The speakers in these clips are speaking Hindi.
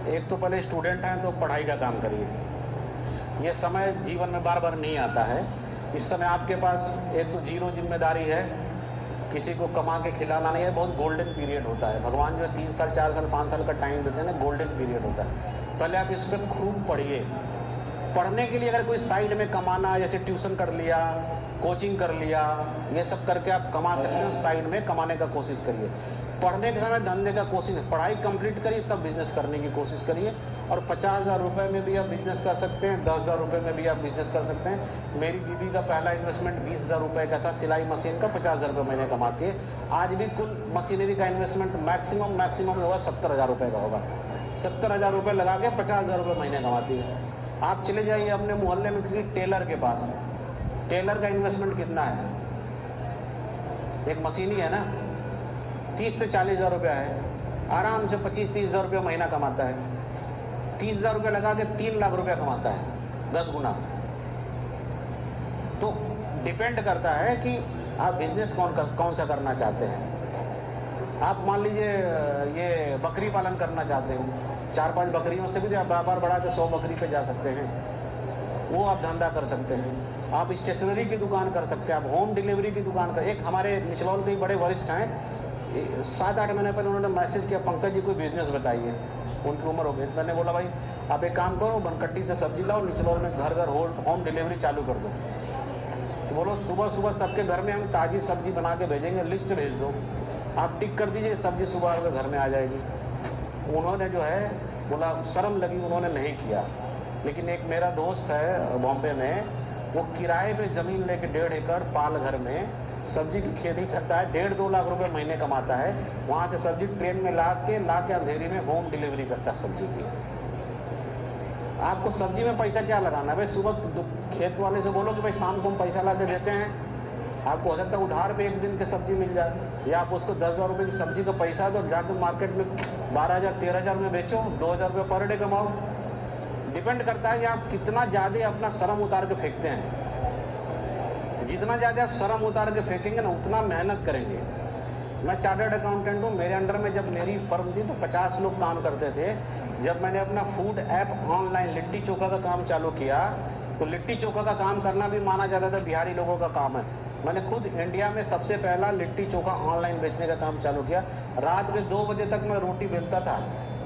एक तो पहले स्टूडेंट हैं तो पढ़ाई का काम करिए। ये समय जीवन में बार बार नहीं आता है। इस समय आपके पास एक तो जीरो जिम्मेदारी है, किसी को कमा के खिलाना नहीं है। बहुत गोल्डन पीरियड होता है। भगवान जो 3 साल 4 साल 5 साल का टाइम देते हैं ना, गोल्डन पीरियड होता है। पहले आप इस पर खूब पढ़िए। पढ़ने के लिए अगर कोई साइड में कमाना, जैसे ट्यूशन कर लिया, कोचिंग कर लिया, ये सब करके आप कमा सकते हो। साइड में कमाने का कोशिश करिए। पढ़ने के समय धंधे का कोशिश, पढ़ाई कंप्लीट करिए तब बिजनेस करने की कोशिश करिए। और 50,000 रुपये में भी आप बिजनेस कर सकते हैं, 10,000 रुपये में भी आप बिजनेस कर सकते हैं। मेरी दीदी का पहला इन्वेस्टमेंट 20,000 रुपये का था, सिलाई मशीन का। 50,000 रुपये महीने कमाती है। आज भी कुल मशीनरी का इन्वेस्टमेंट मैक्सिमम होगा 70,000 रुपये का होगा। 70,000 रुपये लगा के 50,000 रुपये महीने कमाती है। आप चले जाइए अपने मोहल्ले में किसी टेलर के पास, टेलर का इन्वेस्टमेंट कितना है? एक मशीन ही है ना, 30 से 40,000 रुपया है। आराम से 25-30,000 रुपया महीना कमाता है। 30,000 रुपये लगा के 3 लाख रुपया कमाता है, 10 गुना। तो डिपेंड करता है कि आप बिजनेस कौन सा करना चाहते हैं। आप मान लीजिए ये बकरी पालन करना चाहते हो, 4-5 बकरियों से भी आप व्यापार बढ़ा के 100 बकरी पे जा सकते हैं। वो आप धंधा कर सकते हैं। आप स्टेशनरी की दुकान कर सकते हैं, आप होम डिलीवरी की दुकान कर। एक हमारे निचलौल के बड़े वरिष्ठ हैं, 7-8 महीने पहले उन्होंने मैसेज किया, पंकज जी कोई बिजनेस बताइए। उनकी उम्र हो गई। मैंने बोला भाई आप एक काम करो, बनकट्टी से सब्जी लाओ, निचलौल में घर घर होम डिलीवरी चालू कर दो। तो बोलो सुबह सुबह सबके घर में हम ताज़ी सब्जी बना के भेजेंगे, लिस्ट भेज दो, आप टिक कर दीजिए, सब्जी सुबह के घर में आ जाएगी। उन्होंने जो है बोला, शर्म लगी, उन्होंने नहीं किया। लेकिन एक मेरा दोस्त है बॉम्बे में, वो किराए पे ज़मीन लेके 1.5 एकड़ पाल घर में सब्जी की खेती करता है। 1.5-2 लाख रुपए महीने कमाता है। वहाँ से सब्जी ट्रेन में ला के अंधेरी में होम डिलीवरी करता है सब्जी की। आपको सब्जी में पैसा क्या लगाना है भाई? सुबह खेत वाले से बोलो कि भाई शाम को हम पैसा ला के देते हैं, आपको हो सकता है उधार पे एक दिन की सब्जी मिल जाए, या आप उसको 10,000 रुपये की सब्जी का पैसा दो, जाकर मार्केट में 12,000-13,000 में बेचो, 2,000 रुपये पर डे कमाओ। डिपेंड करता है कि आप कितना ज़्यादा अपना शर्म उतार के फेंकते हैं। जितना ज़्यादा आप शर्म उतार के फेंकेंगे ना, उतना मेहनत करेंगे। मैं चार्टर्ड अकाउंटेंट हूँ। मेरे अंडर में जब मेरी फर्म थी तो 50 लोग काम करते थे। जब मैंने अपना food app online litti chokha का काम चालू किया, तो लिट्टी चोखा का काम करना भी माना जाता था बिहारी लोगों का काम है। मैंने खुद इंडिया में सबसे पहला लिट्टी चोखा ऑनलाइन बेचने का काम चालू किया। रात के 2 बजे तक मैं रोटी बेलता था।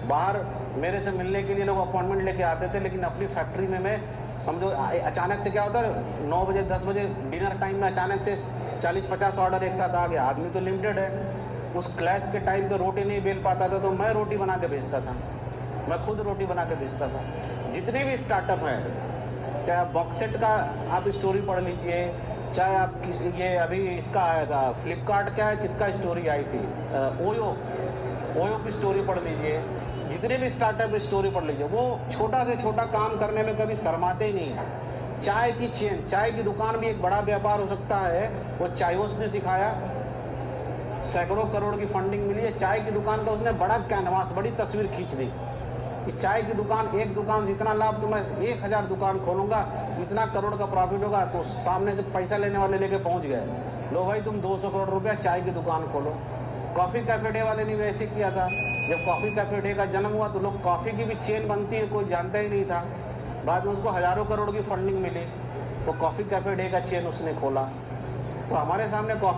बाहर मेरे से मिलने के लिए लोग अपॉइंटमेंट लेके आते थे, लेकिन अपनी फैक्ट्री में मैं समझो अचानक से क्या होता है, 9 बजे 10 बजे डिनर टाइम में अचानक से 40-50 ऑर्डर एक साथ आ गया। आदमी तो लिमिटेड है। उस क्लास के टाइम पे रोटी नहीं बेल पाता था, तो मैं रोटी बना के बेचता था। मैं खुद रोटी बना के बेचता था। जितने भी स्टार्टअप हैं, चाहे आप बॉक्सेट का आप स्टोरी पढ़ लीजिए, चाहे आप ये अभी इसका आया था फ्लिपकार्ट क्या है, किसका स्टोरी आई थी, ओयो की स्टोरी पढ़ लीजिए। जितने भी स्टार्टअप स्टोरी पढ़ लीजिए, वो छोटा से छोटा काम करने में कभी शर्माते ही नहीं है। चाय की चेन, चाय की दुकान भी एक बड़ा व्यापार हो सकता है। वो चायोस ने सिखाया, सैकड़ों करोड़ की फंडिंग मिली है। चाय की दुकान का उसने बड़ा कैनवास, बड़ी तस्वीर खींच दी कि चाय की दुकान, एक दुकान से इतना लाभ, तो मैं 1000 दुकान खोलूंगा, इतना करोड़ का प्रॉफिट होगा। तो सामने से पैसा लेने वाले लेके पहुंच गए, लो भाई तुम 200 करोड़ रुपया चाय की दुकान खोलो। कॉफ़ी कैफे डे वाले ने वैसे किया था। जब कॉफ़ी कैफे डे का जन्म हुआ तो लोग कॉफ़ी की भी चेन बनती है कोई जानता ही नहीं था। बाद में उसको हज़ारों करोड़ की फंडिंग मिली, तो कॉफ़ी कैफे डे का चेन उसने खोला। तो हमारे सामने कॉफ़ी